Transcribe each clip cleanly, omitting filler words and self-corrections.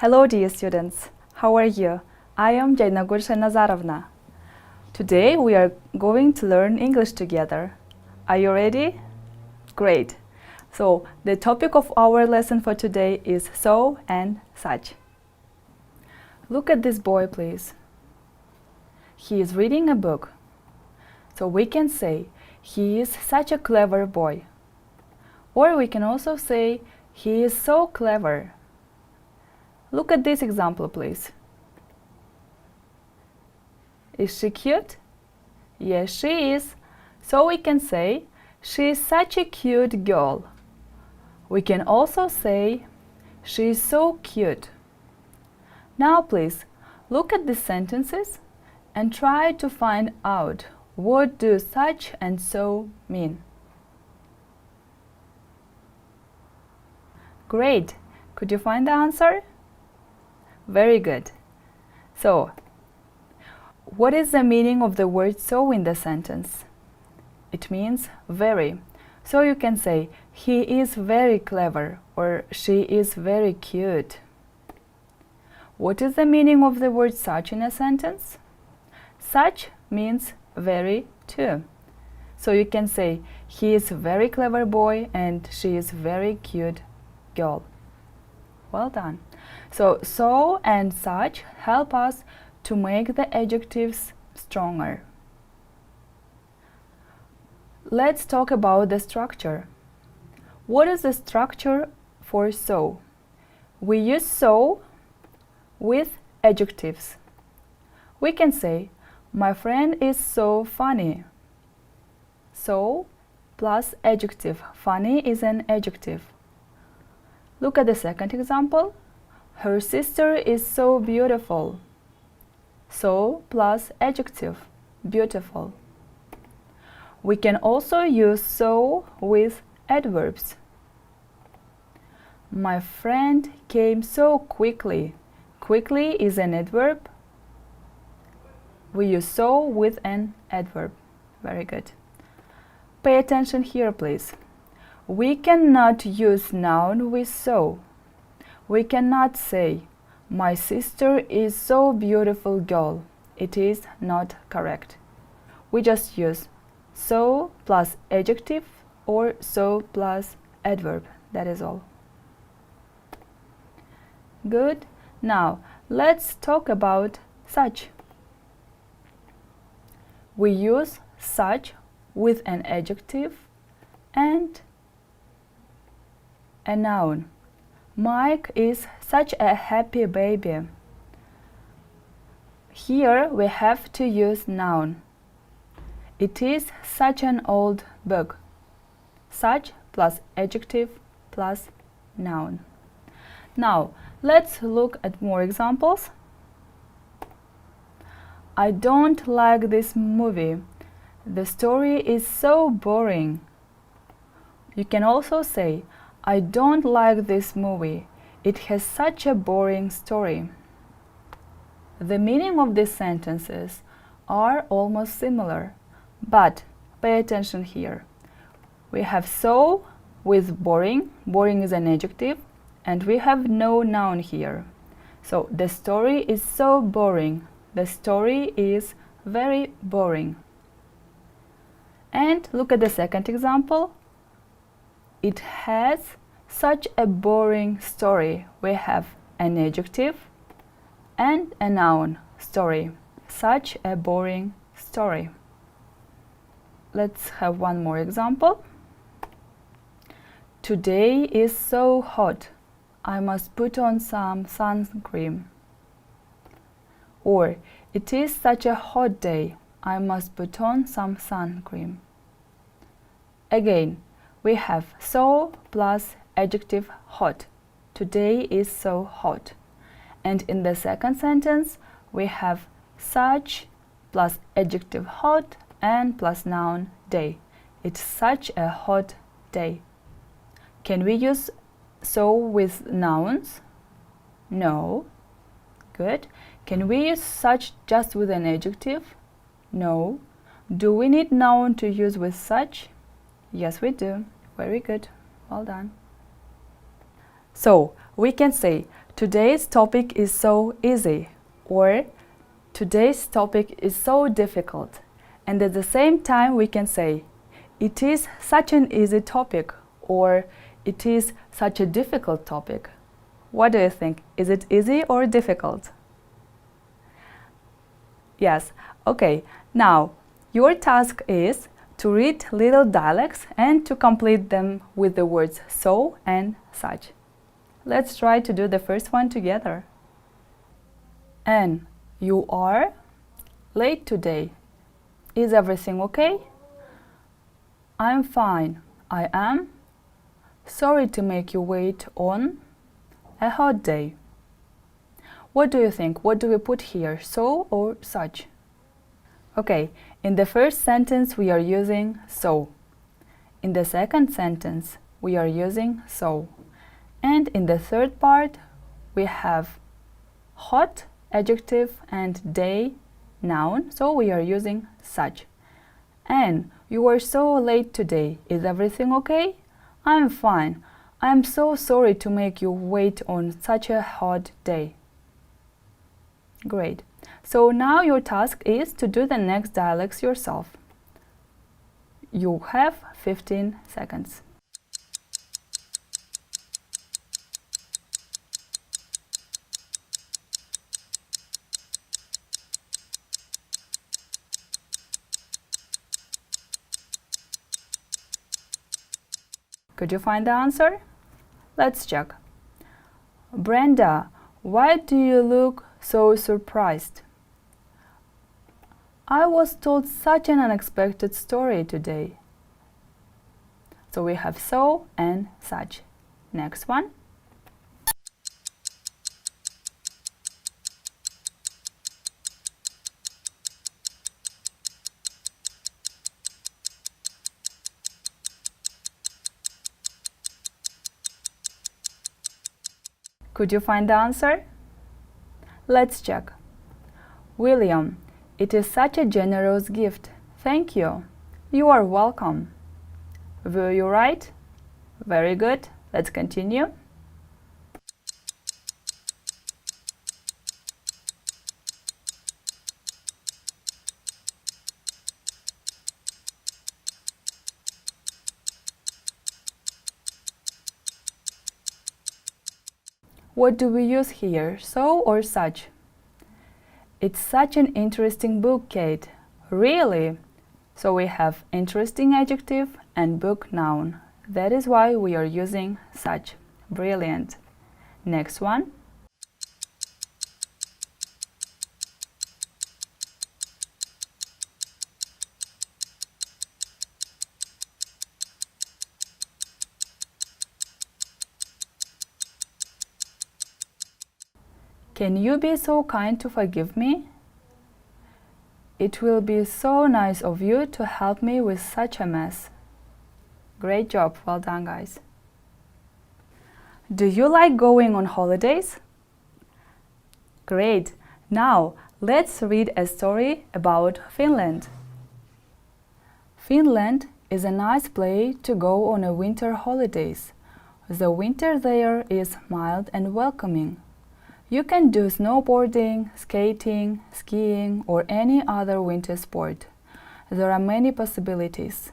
Hello dear students, how are you? I am Jainagul Nazarovna. Today we are going to learn English together. Are you ready? Great. So the topic of our lesson for today is so and such. Look at this boy, please. He is reading a book. So we can say he is such a clever boy. Or we can also say he is so clever. Look at this example, please. Is she cute? Yes, she is. So we can say she is such a cute girl. We can also say she is so cute. Now please look at these sentences and try to find out what do such and so mean. Great! Could you find the answer? Very good. So, what is the meaning of the word so in the sentence? It means very. So you can say he is very clever or she is very cute. What is the meaning of the word such in a sentence? Such means very too. So you can say he is a very clever boy and she is very cute girl. Well done. So and such help us to make the adjectives stronger. Let's talk about the structure. What is the structure for so? We use so with adjectives. We can say, my friend is so funny. So plus adjective. Funny is an adjective. Look at the second example. Her sister is so beautiful. So plus adjective, beautiful. We can also use so with adverbs. My friend came so quickly. Quickly is an adverb. We use so with an adverb. Very good. Pay attention here, please. We cannot use noun with so. We cannot say, my sister is so beautiful girl. It is not correct. We just use so plus adjective or so plus adverb. That is all. Good. Now, let's talk about such. We use such with an adjective and a noun. Mike is such a happy baby. Here we have to use noun. It is such an old book. Such plus adjective plus noun. Now, let's look at more examples. I don't like this movie. The story is so boring. You can also say, I don't like this movie. It has such a boring story. The meaning of these sentences are almost similar, but pay attention here. We have so with boring. Boring is an adjective, and we have no noun here. So the story is so boring. The story is very boring. And look at the second example. It has such a boring story. We have an adjective and a noun, story. Such a boring story. Let's have one more example. Today is so hot. I must put on some sunscreen. Or, it is such a hot day. I must put on some sun cream. Again, we have so plus adjective hot. Today is so hot. And in the second sentence, we have such plus adjective hot and plus noun day. It's such a hot day. Can we use so with nouns? No. Good. Can we use such just with an adjective? No. Do we need noun to use with such? Yes, we do. Very good. Well done. So, we can say, today's topic is so easy, or today's topic is so difficult. And at the same time we can say, it is such an easy topic, or it is such a difficult topic. What do you think? Is it easy or difficult? Yes, okay. Now, your task is to read little dialects and to complete them with the words so and such. Let's try to do the first one together. And you are late today. Is everything okay? I'm fine. I am. Sorry to make you wait on a hot day. What do you think? What do we put here? So or such? Okay, in the first sentence we are using so. In the second sentence we are using so. And in the third part we have hot, adjective, and day, noun, so we are using such. And you are so late today. Is everything okay? I'm fine. I'm so sorry to make you wait on such a hot day. Great. So now your task is to do the next dialects yourself. You have 15 seconds. Could you find the answer? Let's check. Brenda, why do you look so surprised? I was told such an unexpected story today. So we have so and such. Next one. Could you find the answer? Let's check. William, it is such a generous gift. Thank you. You are welcome. Were you right? Very good. Let's continue. What do we use here, so or such? It's such an interesting book, Kate. Really? So we have interesting adjective and book noun. That is why we are using such. Brilliant. Next one. Can you be so kind to forgive me? It will be so nice of you to help me with such a mess. Great job, well done, guys. Do you like going on holidays? Great. Now, let's read a story about Finland. Finland is a nice place to go on a winter holidays. The winter there is mild and welcoming. You can do snowboarding, skating, skiing, or any other winter sport. There are many possibilities.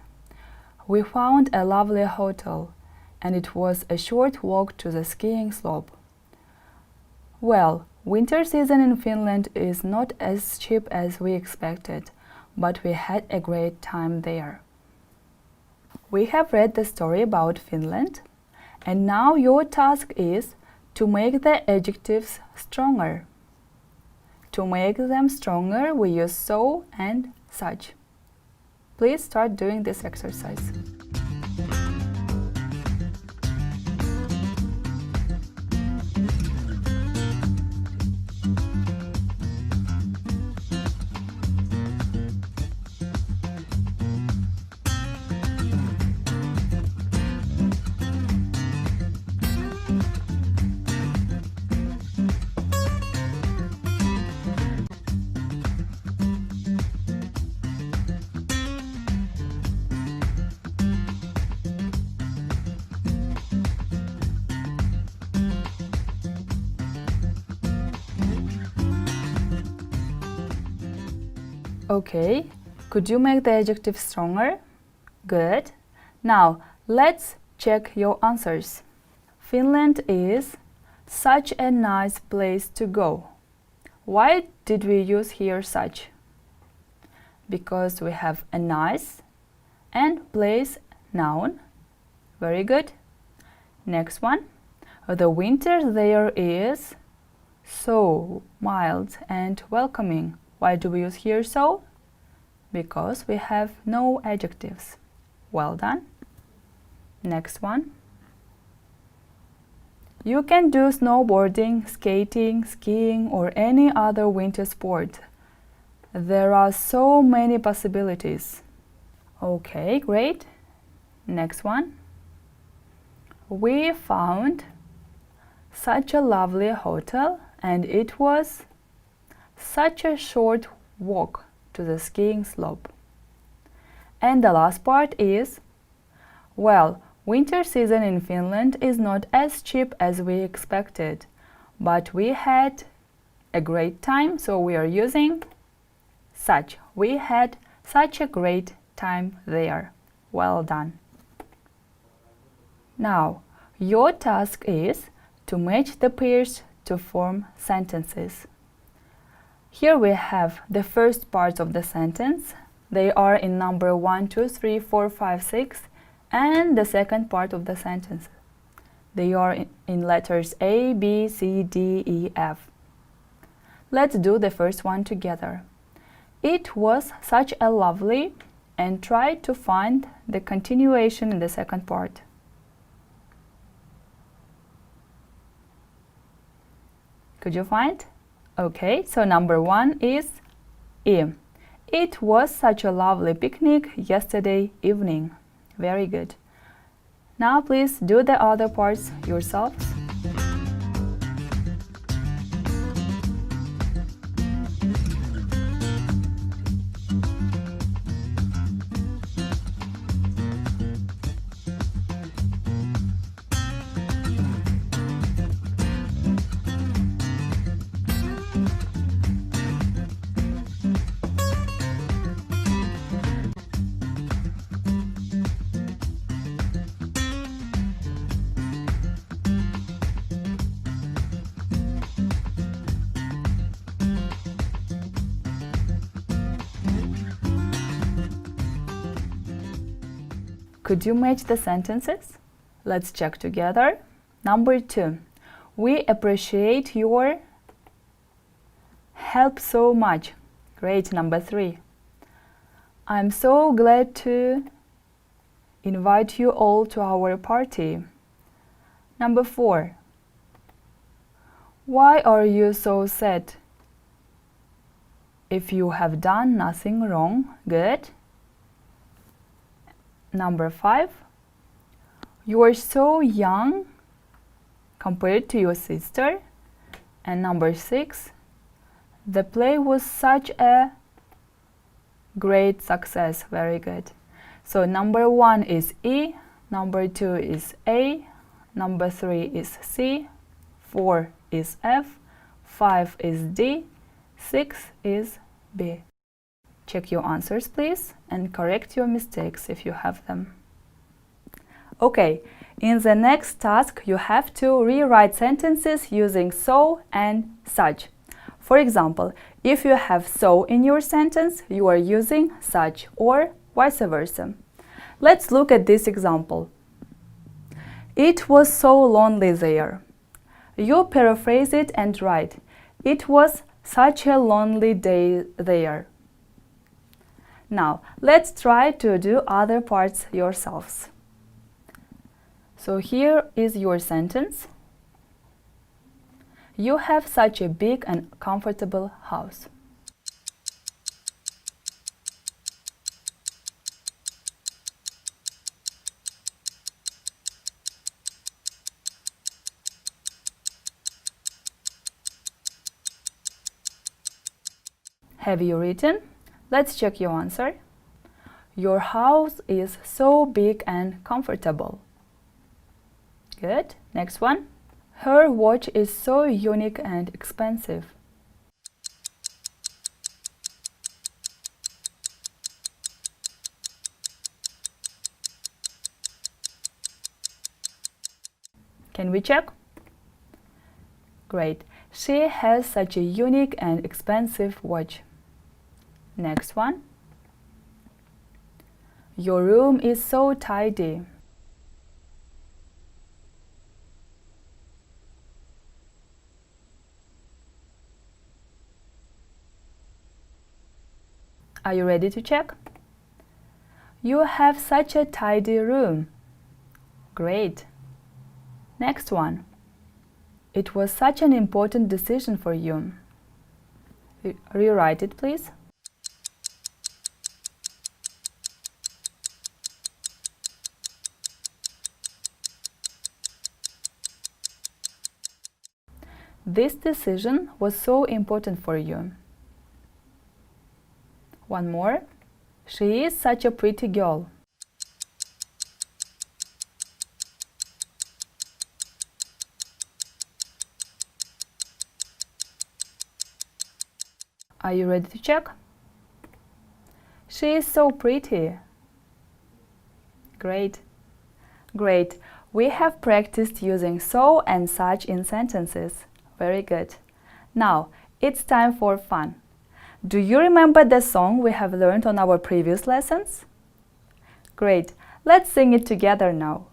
We found a lovely hotel, and it was a short walk to the skiing slope. Well, winter season in Finland is not as cheap as we expected, but we had a great time there. We have read the story about Finland, and now your task is to make the adjectives stronger. To make them stronger, we use so and such. Please start doing this exercise. Okay, could you make the adjective stronger? Good. Now, let's check your answers. Finland is such a nice place to go. Why did we use here such? Because we have a nice and place noun. Very good. Next one. The winter there is so mild and welcoming. Why do we use here so? Because we have no adjectives. Well done. Next one. You can do snowboarding, skating, skiing, or any other winter sport. There are so many possibilities. Okay, great. Next one. We found such a lovely hotel, and it was such a short walk to the skiing slope. And the last part is, well, winter season in Finland is not as cheap as we expected, but we had a great time, so we are using such. We had such a great time there. Well done. Now, your task is to match the pairs to form sentences. Here we have the first parts of the sentence. They are in number 1, 2, 3, 4, 5, 6, and the second part of the sentence. They are in letters A, B, C, D, E, F. Let's do the first one together. It was such a lovely, and try to find the continuation in the second part. Could you find? Okay, so number 1 is E. It was such a lovely picnic yesterday evening. Very good. Now please do the other parts yourselves. Could you match the sentences? Let's check together. Number 2. We appreciate your help so much. Great. Number 3. I'm so glad to invite you all to our party. Number 4. Why are you so sad? If you have done nothing wrong. Good. Number 5. You are so young compared to your sister. And number 6. The play was such a great success. Very good. So number 1 is E, number 2 is A, number 3 is C, 4 is F, 5 is D, 6 is B. Check your answers, please, and correct your mistakes if you have them. Okay, in the next task, you have to rewrite sentences using so and such. For example, if you have so in your sentence, you are using such or vice versa. Let's look at this example. It was so lonely there. You paraphrase it and write, it was such a lonely day there. Now, let's try to do other parts yourselves. So here is your sentence. You have such a big and comfortable house. Have you written? Let's check your answer. Your house is so big and comfortable. Good. Next one. Her watch is so unique and expensive. Can we check? Great. She has such a unique and expensive watch. Next one. Your room is so tidy. Are you ready to check? You have such a tidy room. Great. Next one. It was such an important decision for you. Rewrite it, please. This decision was so important for you. One more. She is such a pretty girl. Are you ready to check? She is so pretty. Great. Great. We have practiced using so and such in sentences. Very good. Now, it's time for fun. Do you remember the song we have learned on our previous lessons? Great. Let's sing it together now.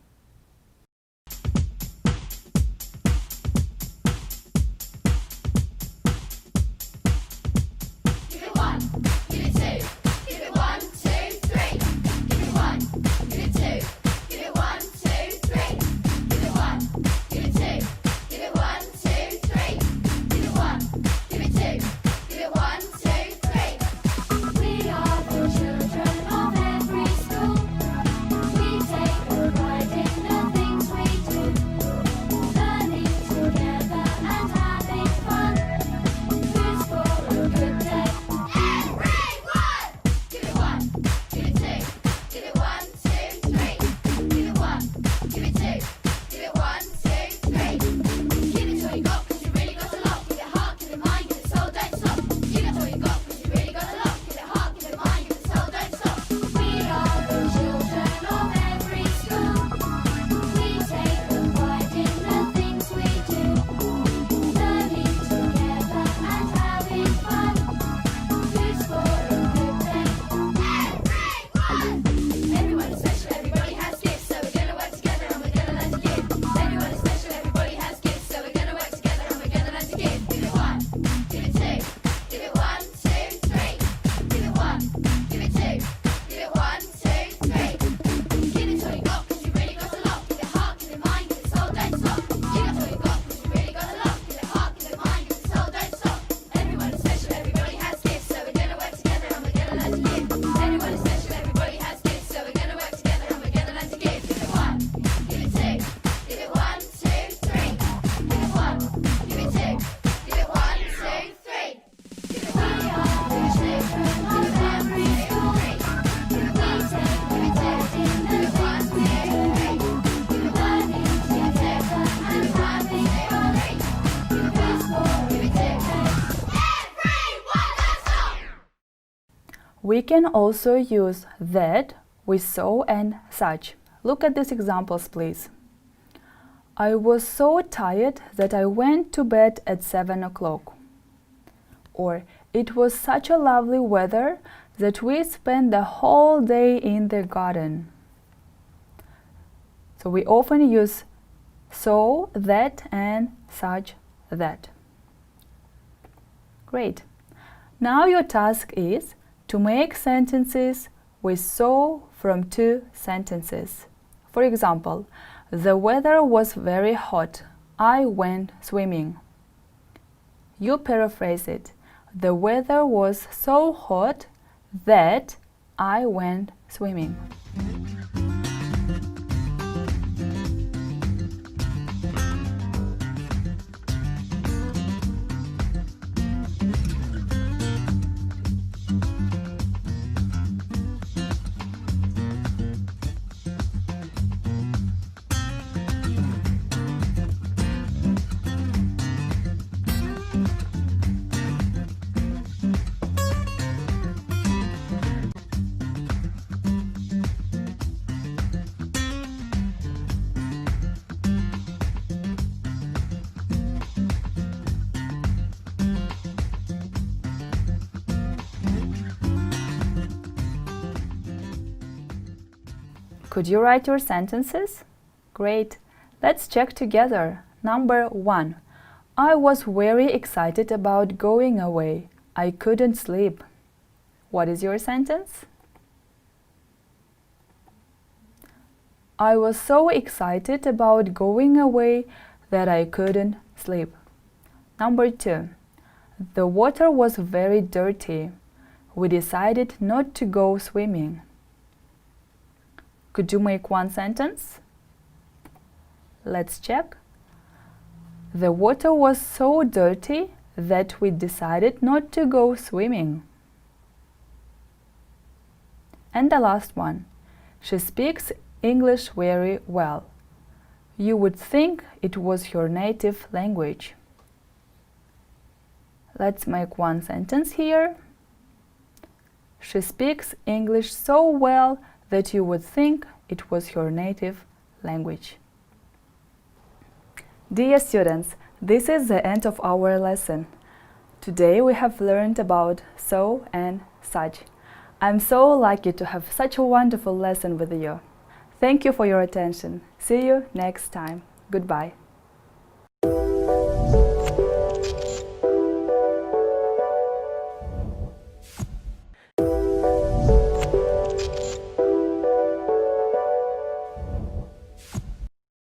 We can also use that with so and such. Look at these examples, please. I was so tired that I went to bed at 7 o'clock. Or, it was such a lovely weather that we spent the whole day in the garden. So we often use so, that, and such, that. Great. Now your task is to make sentences with so from two sentences. For example, the weather was very hot. I went swimming. You paraphrase it. The weather was so hot that I went swimming. Could you write your sentences? Great. Let's check together. Number 1. I was very excited about going away. I couldn't sleep. What is your sentence? I was so excited about going away that I couldn't sleep. Number 2. The water was very dirty. We decided not to go swimming. Could you make one sentence? Let's check. The water was so dirty that we decided not to go swimming. And the last one. She speaks English very well. You would think it was your native language. Let's make one sentence here. She speaks English so well that you would think it was your native language. Dear students, this is the end of our lesson. Today we have learned about so and such. I'm so lucky to have such a wonderful lesson with you. Thank you for your attention. See you next time. Goodbye.